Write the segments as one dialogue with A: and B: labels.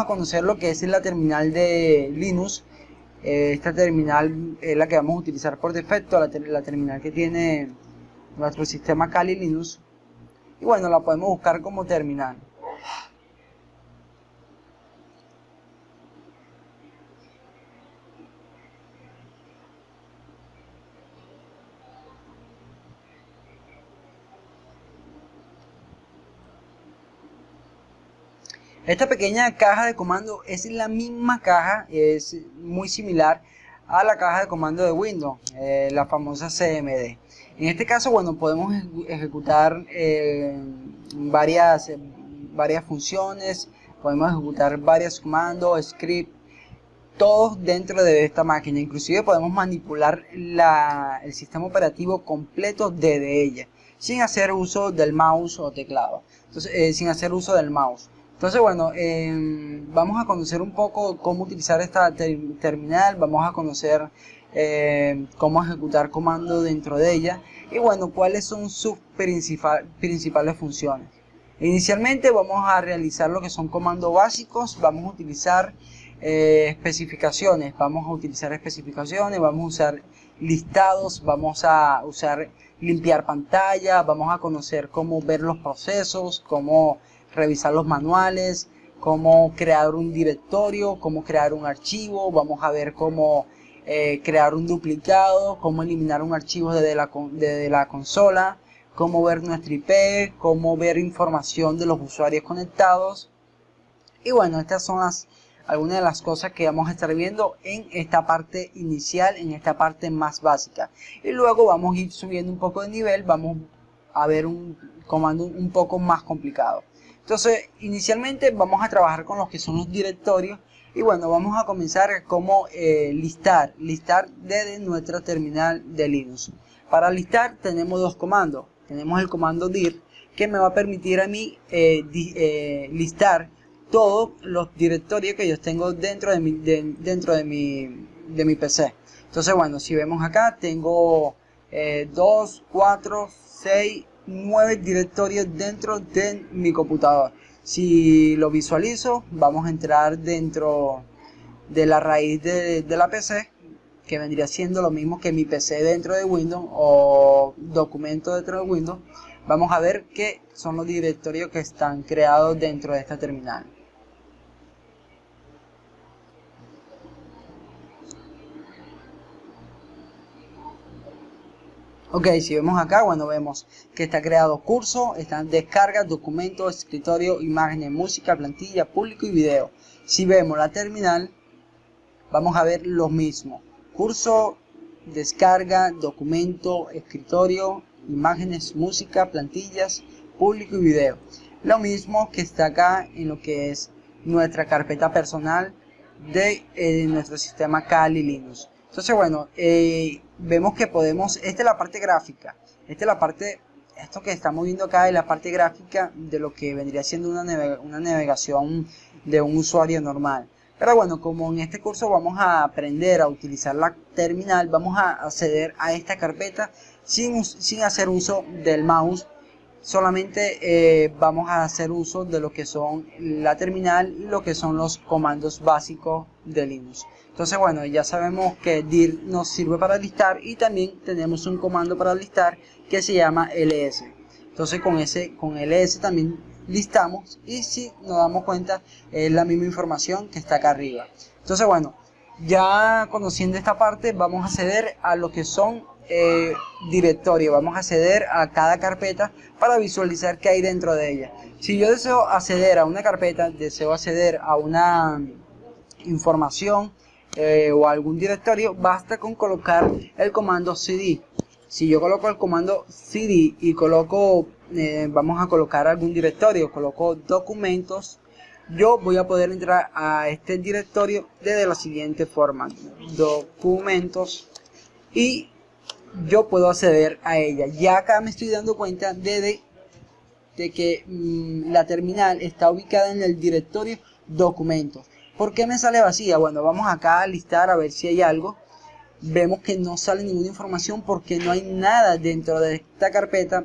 A: vamos a conocer lo que es la terminal de Linux. Esta terminal es la que vamos a utilizar por defecto, la terminal que tiene nuestro sistema Kali Linux. Y bueno, la podemos buscar como terminal. Esta pequeña caja de comando es la misma caja, es muy similar a la caja de comando de Windows, la famosa CMD. En este caso, bueno, podemos ejecutar varias funciones, podemos ejecutar varios comandos, scripts, todos dentro de esta máquina. Inclusive podemos manipular el sistema operativo completo desde ella, sin hacer uso del mouse o teclado. Entonces, sin hacer uso del mouse. Entonces, bueno, vamos a conocer un poco cómo utilizar esta terminal, vamos a conocer cómo ejecutar comandos dentro de ella y bueno, cuáles son sus principales funciones. Inicialmente vamos a realizar lo que son comandos básicos, vamos a utilizar especificaciones, vamos a usar listados, vamos a usar limpiar pantalla, vamos a conocer cómo ver los procesos, cómo revisar los manuales, cómo crear un directorio, cómo crear un archivo, vamos a ver cómo crear un duplicado, cómo eliminar un archivo desde la consola, cómo ver nuestra IP, cómo ver información de los usuarios conectados. Y bueno, estas son algunas de las cosas que vamos a estar viendo en esta parte inicial, en esta parte más básica. Y luego vamos a ir subiendo un poco de nivel, vamos a ver un comando un poco más complicado. Entonces, inicialmente vamos a trabajar con los que son los directorios y bueno, vamos a comenzar como listar desde nuestra terminal de Linux. Para listar tenemos dos comandos. Tenemos el comando dir, que me va a permitir a mí listar todos los directorios que yo tengo dentro de mi PC. Entonces, bueno, si vemos acá, tengo 2, 4, 6, 9 directorios dentro de mi computador. Si lo visualizo, vamos a entrar dentro de la raíz de la PC, que vendría siendo lo mismo que mi PC dentro de Windows o documento dentro de Windows. Vamos a ver qué son los directorios que están creados dentro de esta terminal. Ok, si vemos acá, bueno, vemos que está creado curso, están descargas, documentos, escritorio, imágenes, música, plantilla, público y video. Si vemos la terminal, vamos a ver lo mismo. Curso, descarga, documento, escritorio, imágenes, música, plantillas, público y video. Lo mismo que está acá en lo que es nuestra carpeta personal de nuestro sistema Kali Linux. Entonces, bueno, vemos que podemos, esta es la parte gráfica, esto que estamos viendo acá es la parte gráfica de lo que vendría siendo una navegación de un usuario normal. Pero bueno, como en este curso vamos a aprender a utilizar la terminal, vamos a acceder a esta carpeta sin hacer uso del mouse. Solamente vamos a hacer uso de lo que son la terminal y lo que son los comandos básicos de Linux. Entonces, bueno, ya sabemos que dir nos sirve para listar y también tenemos un comando para listar que se llama ls. Entonces con ls también listamos y si nos damos cuenta es la misma información que está acá arriba. Entonces, bueno, ya conociendo esta parte vamos a acceder a lo que son directorio, vamos a acceder a cada carpeta para visualizar qué hay dentro de ella. Si yo deseo acceder a una carpeta, deseo acceder a una información o a algún directorio, basta con colocar el comando cd. Si yo coloco el comando cd y coloco, vamos a colocar algún directorio, coloco documentos, yo voy a poder entrar a este directorio de la siguiente forma: documentos, y yo puedo acceder a ella. Ya acá me estoy dando cuenta de que la terminal está ubicada en el directorio documentos. ¿Por qué me sale vacía? Bueno, vamos acá a listar a ver si hay algo. Vemos que no sale ninguna información porque no hay nada dentro de esta carpeta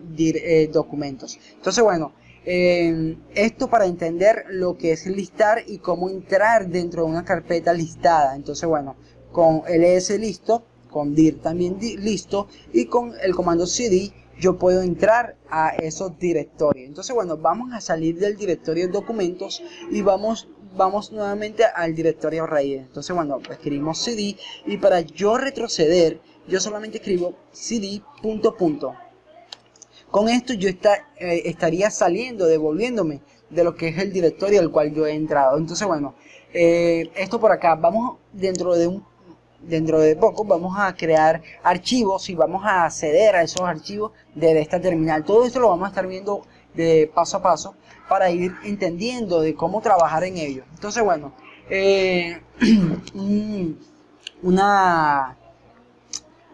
A: documentos. Entonces, bueno, Esto para entender lo que es listar y cómo entrar dentro de una carpeta listada. Entonces bueno, con ls listo, con dir también listo, y con el comando cd yo puedo entrar a esos directorios. Entonces bueno, vamos a salir del directorio de documentos y vamos nuevamente al directorio raíz. Entonces bueno, escribimos cd, y para yo retroceder yo solamente escribo cd punto. Con esto yo estaría saliendo, devolviéndome de lo que es el directorio al cual yo he entrado. Entonces bueno, esto por acá, vamos dentro de poco vamos a crear archivos y vamos a acceder a esos archivos de esta terminal. Todo esto lo vamos a estar viendo de paso a paso para ir entendiendo de cómo trabajar en ello. Entonces bueno,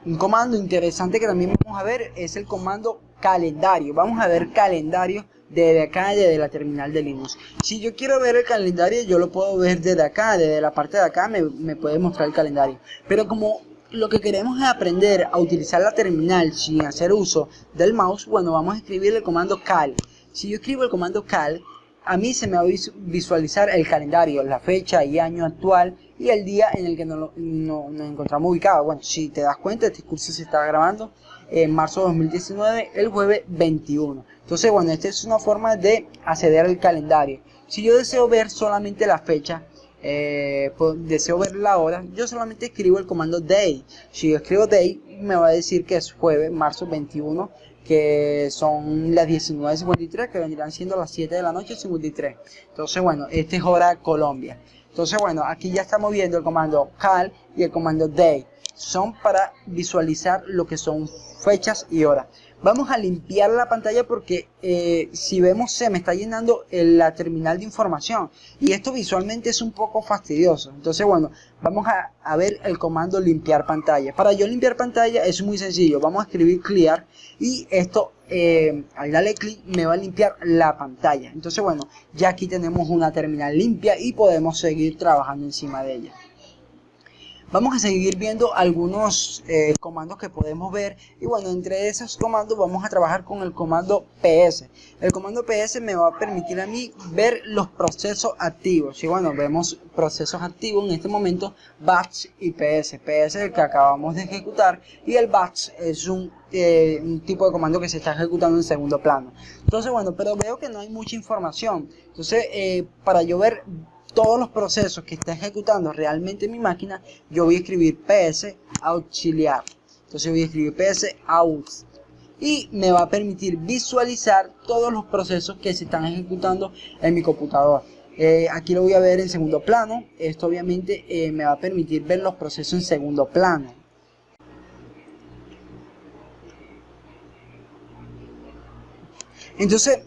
A: un comando interesante que también vamos a ver es el comando calendario. Vamos a ver calendario desde acá, desde la terminal de Linux. Si yo quiero ver el calendario, yo lo puedo ver desde acá, desde la parte de acá me puede mostrar el calendario. Pero como lo que queremos es aprender a utilizar la terminal sin hacer uso del mouse, bueno, vamos a escribir el comando cal. Si yo escribo el comando cal, a mí se me va a visualizar el calendario, la fecha y año actual y el día en el que nos encontramos ubicados. Bueno, si te das cuenta, este curso se está grabando en marzo de 2019, el jueves 21. Entonces, bueno, esta es una forma de acceder al calendario. Si yo deseo ver solamente la fecha, deseo ver la hora, yo solamente escribo el comando day. Si yo escribo day, me va a decir que es jueves, marzo 21, que son las 19:53, que vendrán siendo las 7 de la noche 53. Entonces bueno, esta es hora Colombia. Entonces bueno, aquí ya estamos viendo el comando cal y el comando day. Son para visualizar lo que son fechas y horas. Vamos a limpiar la pantalla porque si vemos se me está llenando la terminal de información y esto visualmente es un poco fastidioso. Entonces bueno, vamos a ver el comando limpiar pantalla. Para yo limpiar pantalla es muy sencillo. Vamos a escribir clear y esto al darle clic me va a limpiar la pantalla. Entonces bueno, ya aquí tenemos una terminal limpia y podemos seguir trabajando encima de ella. Vamos a seguir viendo algunos comandos que podemos ver y bueno, entre esos comandos vamos a trabajar con el comando ps. El comando ps me va a permitir a mí ver los procesos activos y bueno, vemos procesos activos en este momento, batch y ps. ps es el que acabamos de ejecutar y el batch es un tipo de comando que se está ejecutando en segundo plano. Entonces bueno, pero veo que no hay mucha información. Entonces para yo ver todos los procesos que está ejecutando realmente mi máquina, yo voy a escribir ps auxiliar. Entonces voy a escribir ps aux y me va a permitir visualizar todos los procesos que se están ejecutando en mi computador. Aquí lo voy a ver en segundo plano. Esto obviamente me va a permitir ver los procesos en segundo plano. Entonces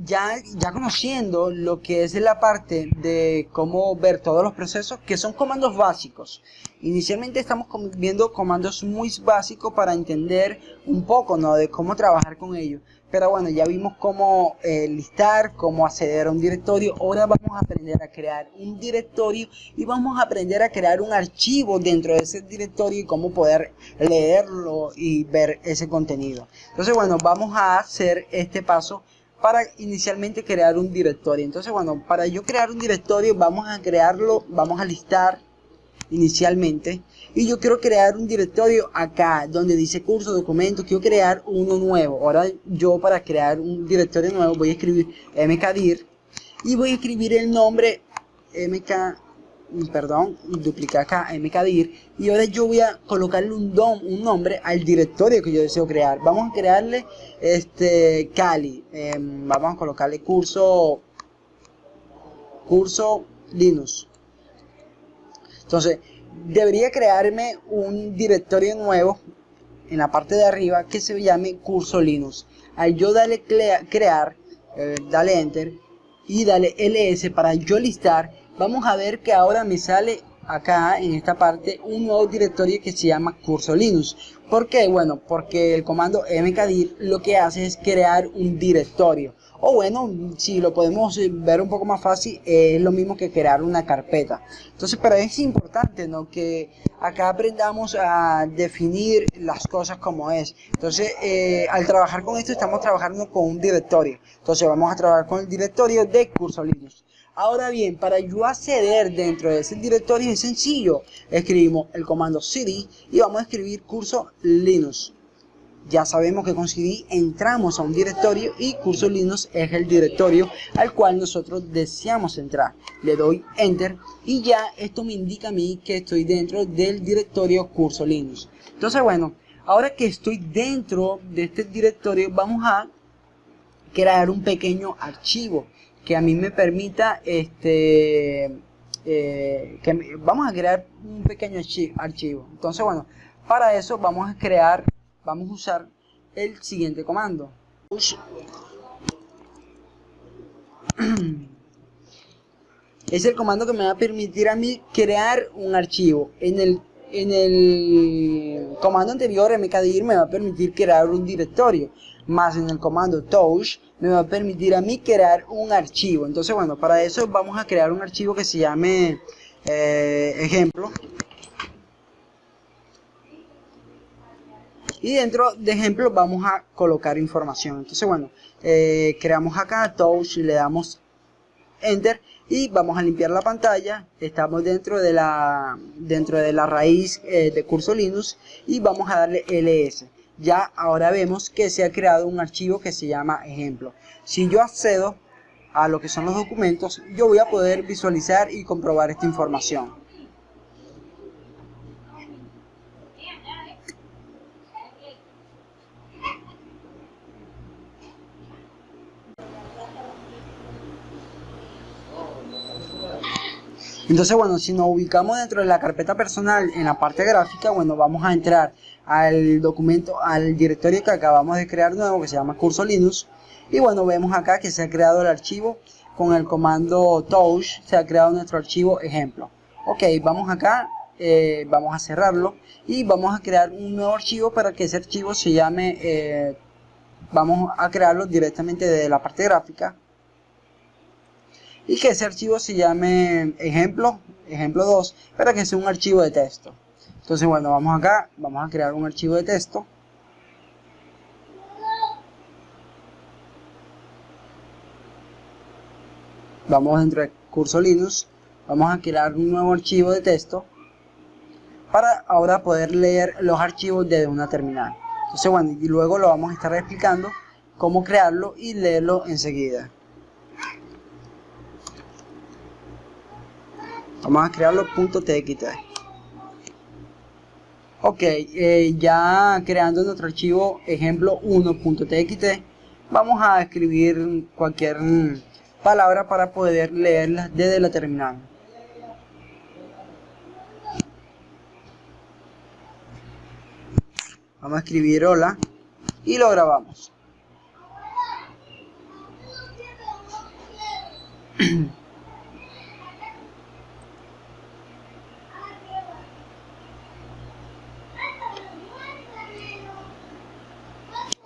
A: ya conociendo lo que es la parte de cómo ver todos los procesos, que son comandos básicos. Inicialmente estamos viendo comandos muy básicos para entender un poco, ¿no?, de cómo trabajar con ellos. Pero bueno, ya vimos cómo listar, cómo acceder a un directorio. Ahora vamos a aprender a crear un directorio y vamos a aprender a crear un archivo dentro de ese directorio y cómo poder leerlo y ver ese contenido. Entonces bueno, vamos a hacer este paso para inicialmente crear un directorio. Entonces bueno, para yo crear un directorio vamos a crearlo, vamos a listar inicialmente y yo quiero crear un directorio acá donde dice curso, documentos, quiero crear uno nuevo. Ahora yo para crear un directorio nuevo voy a escribir mkdir y voy a escribir el nombre duplicar acá mkdir y ahora yo voy a colocarle un nombre al directorio que yo deseo crear. Vamos a crearle Kali, vamos a colocarle curso Linux. Entonces debería crearme un directorio nuevo en la parte de arriba que se llame curso Linux. Al yo darle crear, dale enter y dale ls para yo listar, vamos a ver que ahora me sale acá en esta parte un nuevo directorio que se llama Curso Linux. ¿Por qué? Bueno, porque el comando mkdir lo que hace es crear un directorio. O bueno, si lo podemos ver un poco más fácil, es lo mismo que crear una carpeta. Entonces, pero es importante, ¿no?, que acá aprendamos a definir las cosas como es. Entonces, al trabajar con esto, estamos trabajando con un directorio. Entonces, vamos a trabajar con el directorio de Curso Linux. Ahora bien, para yo acceder dentro de ese directorio es sencillo. Escribimos el comando cd y vamos a escribir Curso Linux. Ya sabemos que con cd entramos a un directorio y Curso Linux es el directorio al cual nosotros deseamos entrar. Le doy enter y ya esto me indica a mí que estoy dentro del directorio Curso Linux. Entonces, bueno, ahora que estoy dentro de este directorio, vamos a crear un pequeño archivo que a mí me permita vamos a crear un pequeño archivo. Entonces, bueno, para eso vamos a usar el siguiente comando. Es el comando que me va a permitir a mí crear un archivo. En el comando anterior, mkdir, me va a permitir crear un directorio. Más en el comando touch me va a permitir a mí crear un archivo. Entonces, bueno, para eso vamos a crear un archivo que se llame ejemplo. Y dentro de ejemplo vamos a colocar información. Entonces, bueno, creamos acá touch, le damos enter y vamos a limpiar la pantalla. Estamos dentro de la raíz de Curso Linux y vamos a darle ls. Ya ahora vemos que se ha creado un archivo que se llama ejemplo. Si yo accedo a lo que son los documentos, yo voy a poder visualizar y comprobar esta información. Entonces, bueno, si nos ubicamos dentro de la carpeta personal en la parte gráfica, bueno, vamos a entrar al documento, al directorio que acabamos de crear nuevo, que se llama Curso Linux. Y bueno, vemos acá que se ha creado el archivo con el comando touch, se ha creado nuestro archivo ejemplo. Ok, vamos acá, vamos a cerrarlo y vamos a crear un nuevo archivo para que ese archivo se llame, vamos a crearlo directamente desde la parte gráfica. Y que ese archivo se llame ejemplo 2, para que sea un archivo de texto. Entonces, bueno, vamos acá, vamos a crear un archivo de texto. Vamos dentro de Curso Linux, vamos a crear un nuevo archivo de texto para ahora poder leer los archivos desde una terminal. Entonces, bueno, y luego lo vamos a estar explicando cómo crearlo y leerlo enseguida. Vamos a crearlo .txt. Ok, ya creando nuestro archivo ejemplo 1.txt, vamos a escribir cualquier palabra para poder leerla desde la terminal. Vamos a escribir hola y lo grabamos.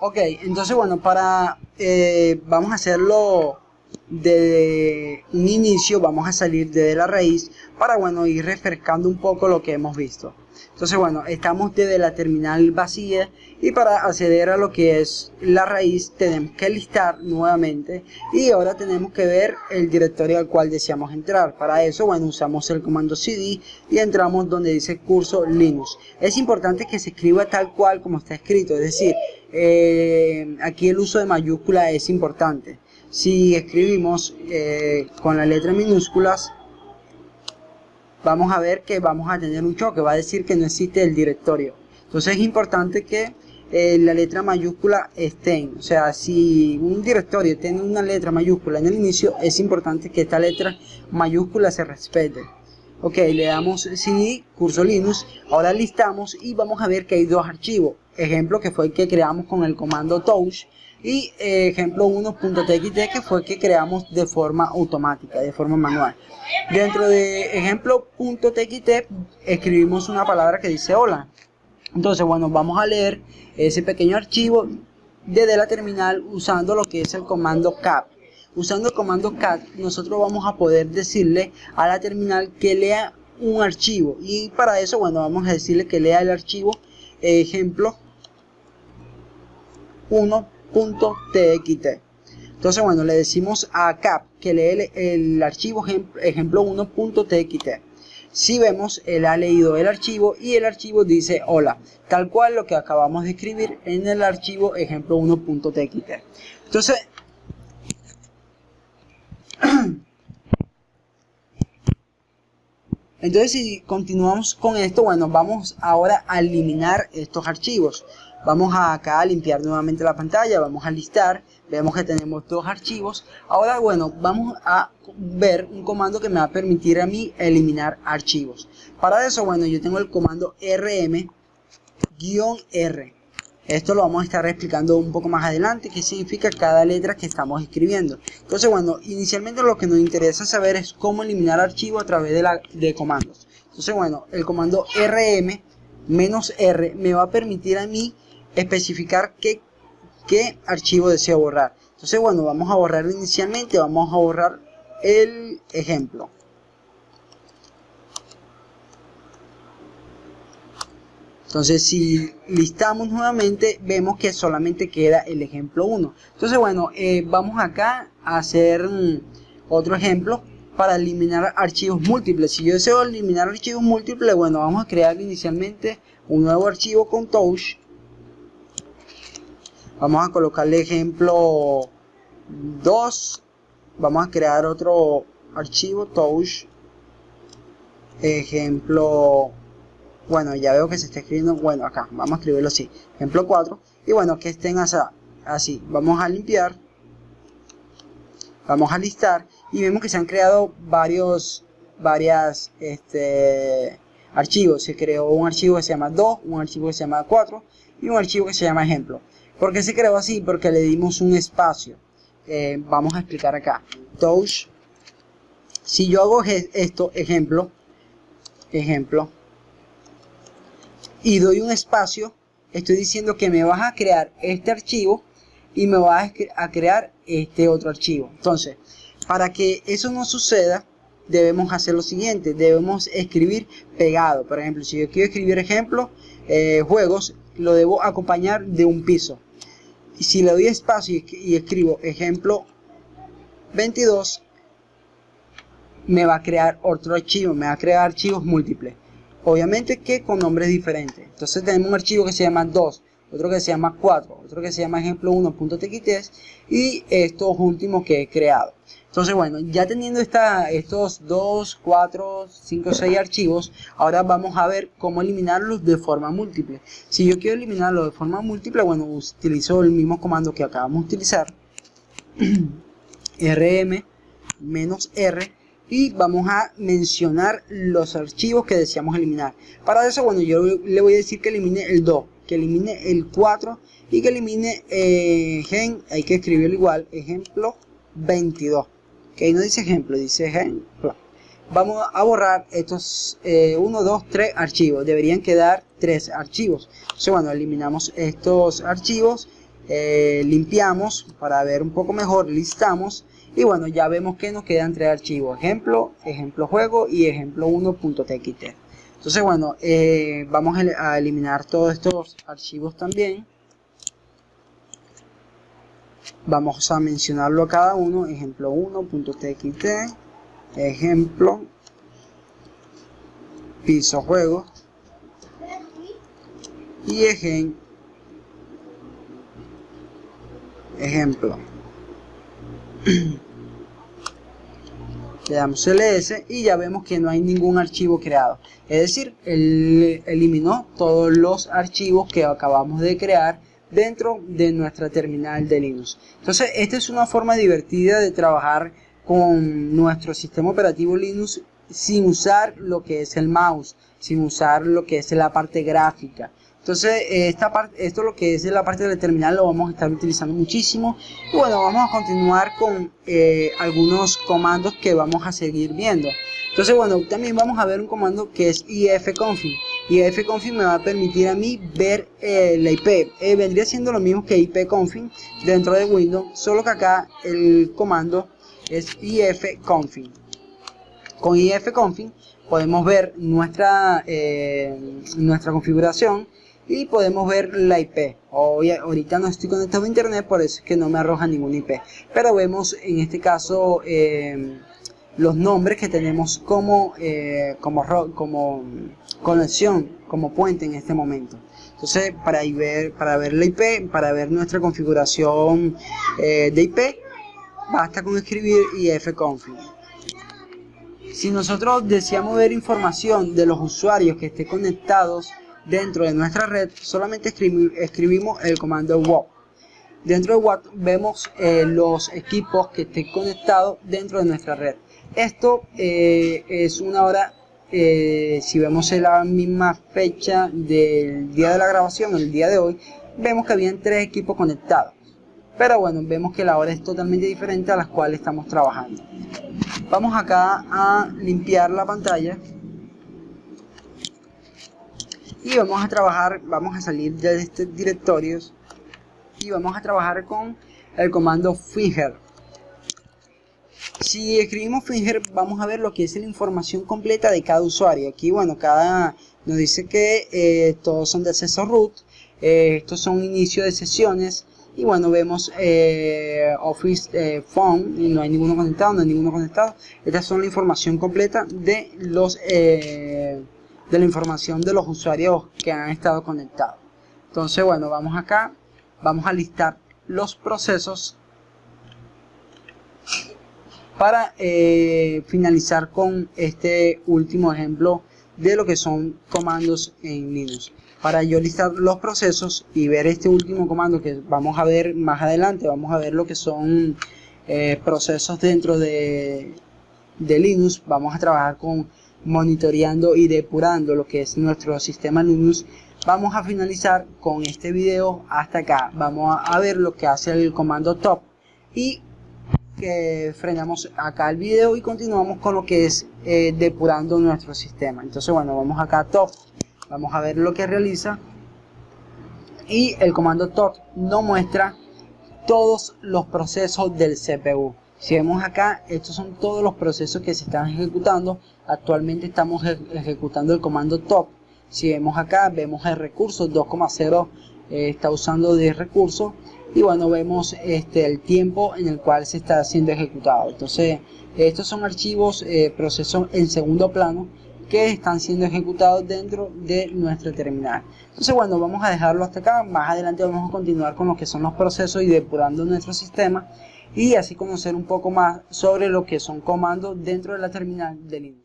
A: Ok, entonces bueno, vamos a hacerlo de un inicio, vamos a salir desde la raíz para, bueno, ir refrescando un poco lo que hemos visto. Entonces, bueno, estamos desde la terminal vacía y para acceder a lo que es la raíz tenemos que listar nuevamente y ahora tenemos que ver el directorio al cual deseamos entrar. Para eso, bueno, usamos el comando cd y entramos donde dice Curso Linux. Es importante que se escriba tal cual como está escrito, es decir, aquí el uso de mayúscula es importante. Si escribimos con las letras minúsculas, vamos a ver que vamos a tener un choque, va a decir que no existe el directorio. Entonces es importante que la letra mayúscula estén, o sea, si un directorio tiene una letra mayúscula en el inicio, es importante que esta letra mayúscula se respete. Ok, le damos cd, Curso Linux, ahora listamos y vamos a ver que hay dos archivos. Ejemplo, que fue el que creamos con el comando touch, y ejemplo 1.txt, que fue que creamos de forma automática, de forma manual. Dentro de ejemplo.txt escribimos una palabra que dice hola. Entonces, bueno, vamos a leer ese pequeño archivo desde la terminal usando lo que es el comando cat. Usando el comando cat, nosotros vamos a poder decirle a la terminal que lea un archivo, y para eso, bueno, vamos a decirle que lea el archivo ejemplo 1.txt. Entonces, bueno, le decimos a cap que lee el archivo ejemplo 1.txt. Si vemos, él ha leído el archivo y el archivo dice hola, tal cual lo que acabamos de escribir en el archivo ejemplo 1.txt. Entonces, si continuamos con esto, bueno, vamos ahora a eliminar estos archivos. Vamos acá a limpiar nuevamente la pantalla, vamos a listar, vemos que tenemos dos archivos. Ahora, bueno, vamos a ver un comando que me va a permitir a mí eliminar archivos. Para eso, bueno, yo tengo el comando rm-r. Esto lo vamos a estar explicando un poco más adelante, qué significa cada letra que estamos escribiendo. Entonces, bueno, inicialmente lo que nos interesa saber es cómo eliminar archivos a través de comandos. Entonces, bueno, el comando rm-r me va a permitir a mí especificar qué archivo deseo borrar. Entonces, bueno, vamos a borrar inicialmente, vamos a borrar el ejemplo. Entonces, si listamos nuevamente, vemos que solamente queda el ejemplo 1. Entonces, bueno, vamos acá a hacer otro ejemplo para eliminar archivos múltiples. Si yo deseo eliminar archivos múltiples, bueno, vamos a crear inicialmente un nuevo archivo con touch. Vamos a colocarle ejemplo 2. Vamos a crear otro archivo touch. Ejemplo, bueno, ya veo que se está escribiendo, bueno, acá, vamos a escribirlo así, ejemplo 4, y bueno, que estén así, vamos a limpiar, vamos a listar, y vemos que se han creado varios archivos. Se creó un archivo que se llama 2, un archivo que se llama 4, y un archivo que se llama ejemplo. ¿Por qué se creó así? Porque le dimos un espacio. Vamos a explicar acá, touch, si yo hago esto, ejemplo, y doy un espacio, estoy diciendo que me vas a crear este archivo y me vas a crear este otro archivo. Entonces, para que eso no suceda, debemos hacer lo siguiente, debemos escribir pegado. Por ejemplo, si yo quiero escribir ejemplo, juegos, lo debo acompañar de un piso. Y si le doy espacio y escribo ejemplo 22, me va a crear otro archivo, me va a crear archivos múltiples. Obviamente que con nombres diferentes. Entonces tenemos un archivo que se llama 2, otro que se llama 4, otro que se llama ejemplo 1.txt y estos últimos que he creado. Entonces, bueno, ya teniendo estos 2, 4, 5, 6 archivos, ahora vamos a ver cómo eliminarlos de forma múltiple. Si yo quiero eliminarlos de forma múltiple, bueno, utilizo el mismo comando que acabamos de utilizar, rm-r, y vamos a mencionar los archivos que deseamos eliminar. Para eso, bueno, yo le voy a decir que elimine el 2, que elimine el 4 y que elimine hay que escribirlo igual, ejemplo 22. Que no dice ejemplo, dice ejemplo. Vamos a borrar estos 1, 2, 3 archivos. Deberían quedar 3 archivos. Entonces, bueno, eliminamos estos archivos, limpiamos para ver un poco mejor, listamos. Y bueno, ya vemos que nos quedan 3 archivos, ejemplo, ejemplo juego y ejemplo 1.txt. Entonces, bueno, vamos a eliminar todos estos archivos también. Vamos a mencionarlo a cada uno, ejemplo 1.txt, ejemplo, piso juego y ejemplo. Le damos ls y ya vemos que no hay ningún archivo creado, es decir, él eliminó todos los archivos que acabamos de crear dentro de nuestra terminal de Linux. Entonces, esta es una forma divertida de trabajar con nuestro sistema operativo Linux sin usar lo que es el mouse, sin usar lo que es la parte gráfica, Entonces esta parte, esto lo que es de la parte de la terminal lo vamos a estar utilizando muchísimo. Y bueno, vamos a continuar con algunos comandos que vamos a seguir viendo. Entonces bueno, también vamos a ver un comando que es ifconfig. ifconfig me va a permitir a mí ver la IP. Vendría siendo lo mismo que ipconfig dentro de Windows, solo que acá el comando es ifconfig. Con ifconfig podemos ver nuestra configuración y podemos ver la IP. Ahorita no estoy conectado a internet, por eso es que no me arroja ninguna IP. Pero vemos en este caso los nombres que tenemos como conexión, como puente en este momento. Entonces para ver la IP, para ver nuestra configuración de IP, basta con escribir ifconfig. Si nosotros deseamos ver información de los usuarios que estén conectados dentro de nuestra red, solamente escribimos el comando WAP. Dentro de WAP vemos los equipos que estén conectados dentro de nuestra red. Esto es una hora, si vemos en la misma fecha del día de la grabación, el día de hoy, vemos que habían 3 equipos conectados. Pero bueno, vemos que la hora es totalmente diferente a las cuales estamos trabajando. Vamos acá a limpiar la pantalla y vamos a trabajar, vamos a salir de estos directorios y vamos a trabajar con el comando finger. Si escribimos finger, vamos a ver lo que es la información completa de cada usuario. Aquí bueno, nos dice que todos son de acceso root, estos son inicio de sesiones. Y bueno, vemos Office Phone y no hay ninguno conectado, Estas son la información completa de la información de los usuarios que han estado conectados. Entonces bueno, vamos acá, vamos a listar los procesos para finalizar con este último ejemplo de lo que son comandos en Linux. Para yo listar los procesos y ver este último comando que vamos a ver más adelante, vamos a ver lo que son procesos dentro de Linux. Vamos a trabajar con monitoreando y depurando lo que es nuestro sistema Linux. Vamos a finalizar con este video hasta acá. Vamos a ver lo que hace el comando top y frenamos acá el video y continuamos con lo que es depurando nuestro sistema. Entonces bueno, vamos acá a top. Vamos a ver lo que realiza y el comando top nos muestra todos los procesos del CPU. Si vemos acá, estos son todos los procesos que se están ejecutando. Actualmente estamos ejecutando el comando top. Si vemos acá, vemos el recurso 2,0 está usando de recursos y bueno, vemos el tiempo en el cual se está siendo ejecutado. Entonces estos son archivos, procesos en segundo plano que están siendo ejecutados dentro de nuestra terminal. Entonces bueno, vamos a dejarlo hasta acá. Más adelante vamos a continuar con lo que son los procesos y depurando nuestro sistema y así conocer un poco más sobre lo que son comandos dentro de la terminal de Linux.